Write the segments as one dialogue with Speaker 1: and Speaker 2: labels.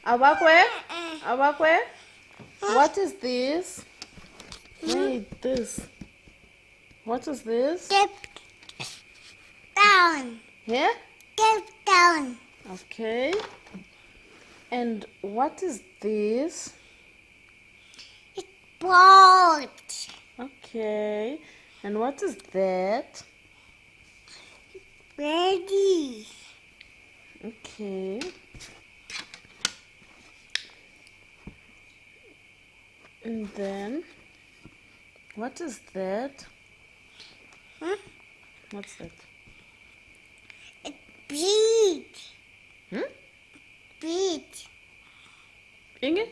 Speaker 1: Abakwe? Abakwe? What is this? Wait, this. What is this?
Speaker 2: Cape Town.
Speaker 1: Here?
Speaker 2: Cape Town.
Speaker 1: Okay. And what is this?
Speaker 2: It's boat.
Speaker 1: Okay. And what is that?
Speaker 2: Ready.
Speaker 1: Okay. And then, what is that? What's that?
Speaker 2: It's beach.
Speaker 1: Hmm?
Speaker 2: Beach.
Speaker 1: Inge?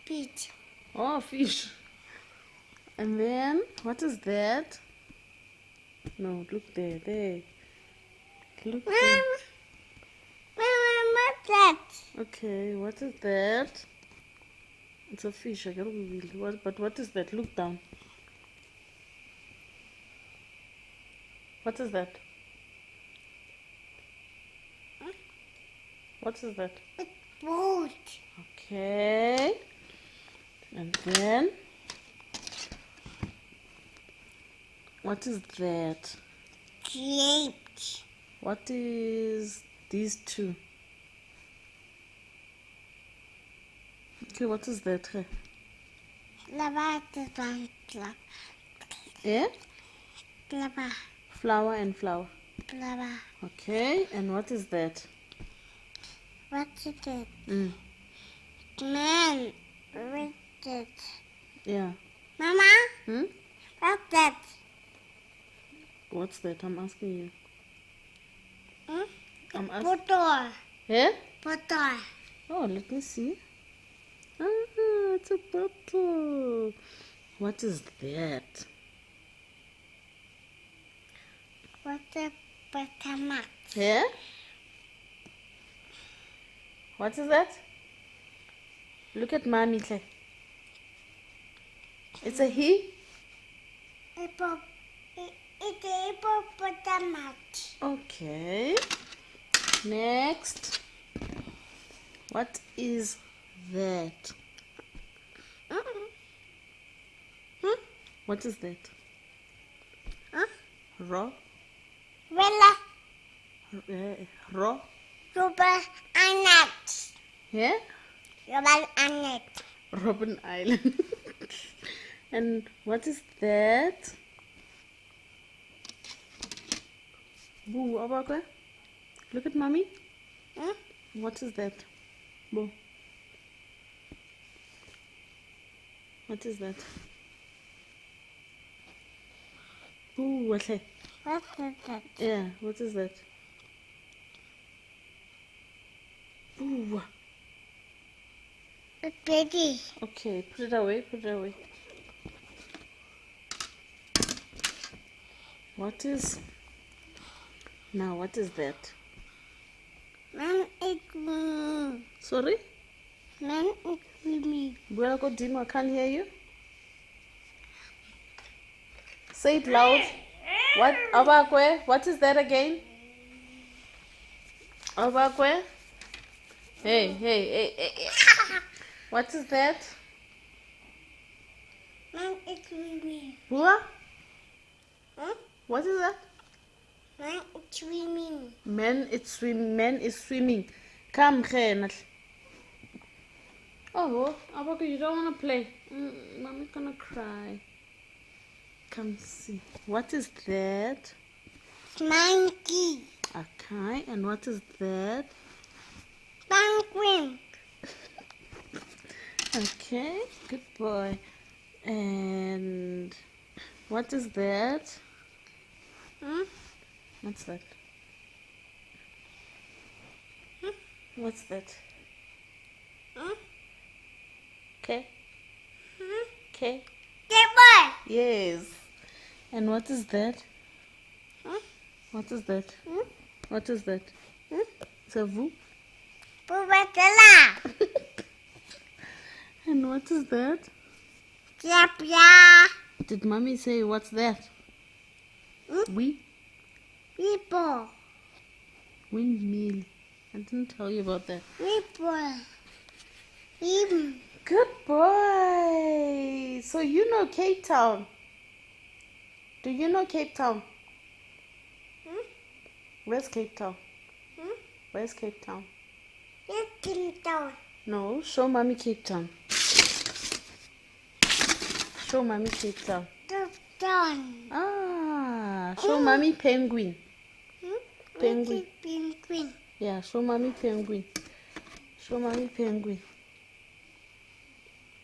Speaker 2: Beach.
Speaker 1: Oh, fish. And then, what is that? No, look there, there. Look there.
Speaker 2: What's that?
Speaker 1: Okay, what is that? It's a fish. I can't reveal. But what is that? Look down. What is that? What is that?
Speaker 2: It's boat.
Speaker 1: Okay. And then, what is that?
Speaker 2: Grapes.
Speaker 1: What is these two? Okay, what is that? Hey?
Speaker 2: Lava.
Speaker 1: Yeah?
Speaker 2: Lava.
Speaker 1: Flower and flower.
Speaker 2: Lava.
Speaker 1: Okay, and what is that?
Speaker 2: What is it?
Speaker 1: Mm.
Speaker 2: Man. What is it?
Speaker 1: Yeah.
Speaker 2: Mama?
Speaker 1: Hmm?
Speaker 2: What's that?
Speaker 1: What's that? I'm asking you. I'm asking.
Speaker 2: Bottle.
Speaker 1: Yeah?
Speaker 2: Bottle.
Speaker 1: Oh, let me see. Ah, it's a bottle. What is that?
Speaker 2: What's a buttermilk?
Speaker 1: Yeah? What is that? Look at mommy, Clay. It's a he?
Speaker 2: It's a buttermilk.
Speaker 1: Okay. Next. What is that? What is that? Raw?
Speaker 2: Vela.
Speaker 1: Raw?
Speaker 2: Rubber Annet.
Speaker 1: Yeah?
Speaker 2: Rubber Annet.
Speaker 1: Robben Island. And what is that? Boo, Abakwe? Look at mommy. What is that? Boo. What is that? Boo, what is
Speaker 2: What is that?
Speaker 1: Yeah, what is that? Boo.
Speaker 2: A baby.
Speaker 1: Okay, put it away, put it away. What is... Now, what is that?
Speaker 2: Man is swimming.
Speaker 1: Sorry?
Speaker 2: Man is swimming.
Speaker 1: Buela Godino, I can't hear you. Say it loud. What? Abakwe? What is that again? Abakwe? Hey, hey, hey, hey, hey. What is that?
Speaker 2: Man is swimming.
Speaker 1: Bua?
Speaker 2: Huh?
Speaker 1: What is that?
Speaker 2: Man is swimming.
Speaker 1: Man is swimming. Come, Khenal. Oh, Abakwe, you don't want to play. Mommy's gonna cry. Come see. What is that?
Speaker 2: Monkey.
Speaker 1: Okay, and what is that?
Speaker 2: Penguin.
Speaker 1: Okay, good boy. And what is that? What's that? What's that? Okay. Okay.
Speaker 2: Good boy.
Speaker 1: Yes. And what is that? What is that? What is that? It's a vu.
Speaker 2: Pubatala.
Speaker 1: And what is that?
Speaker 2: Yapya.
Speaker 1: Did mommy say what's that? We?
Speaker 2: People.
Speaker 1: Windmill. I didn't tell you about that.
Speaker 2: People. Swim.
Speaker 1: Good boy. So you know Cape Town. Do you know Cape Town?
Speaker 2: Hmm?
Speaker 1: Where's Cape Town?
Speaker 2: Hmm?
Speaker 1: Where's Cape Town?
Speaker 2: Little down.
Speaker 1: No, show mommy Cape Town. Show mommy Cape Town.
Speaker 2: Down.
Speaker 1: Ah, show mommy Penguin.
Speaker 2: Hmm?
Speaker 1: Penguin.
Speaker 2: Little penguin.
Speaker 1: Yeah, show mommy Penguin. Show mommy Penguin.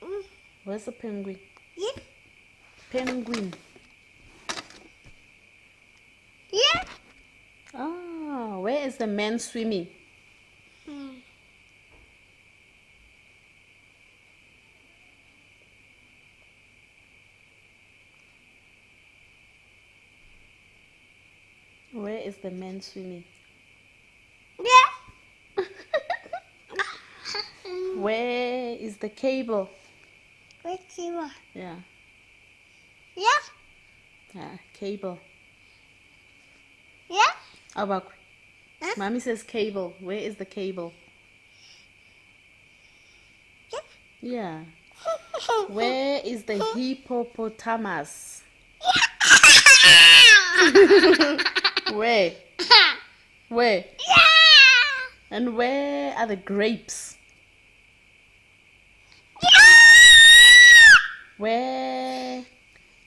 Speaker 2: Hmm?
Speaker 1: Where's the penguin?
Speaker 2: Yeah.
Speaker 1: Penguin.
Speaker 2: Yeah.
Speaker 1: Ah, where is the man swimming?
Speaker 2: Hmm.
Speaker 1: Where is the man swimming?
Speaker 2: Yeah.
Speaker 1: Where is the cable?
Speaker 2: What's you?
Speaker 1: Yeah,
Speaker 2: Yeah.
Speaker 1: cable.
Speaker 2: Yeah.
Speaker 1: Abak.
Speaker 2: Huh?
Speaker 1: Mommy says cable. Where is the cable? Yeah. Where is the hippopotamus? Where? Where? And where are the grapes? Where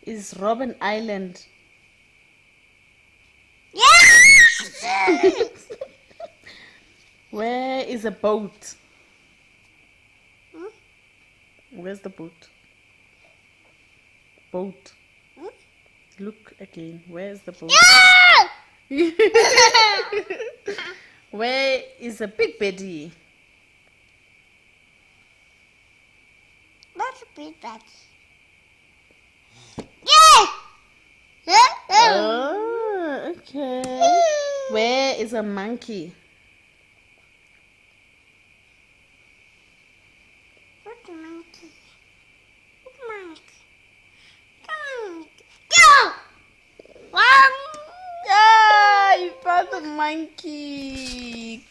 Speaker 1: is Robben Island? Where is a boat? Where's the boat? Boat. Look again. Where's the boat? Where is a big Betty?
Speaker 2: What's a big bag?
Speaker 1: Oh, okay. Where is a monkey?
Speaker 2: What's a monkey? What's a monkey? Go!
Speaker 1: Ah, you found the monkey.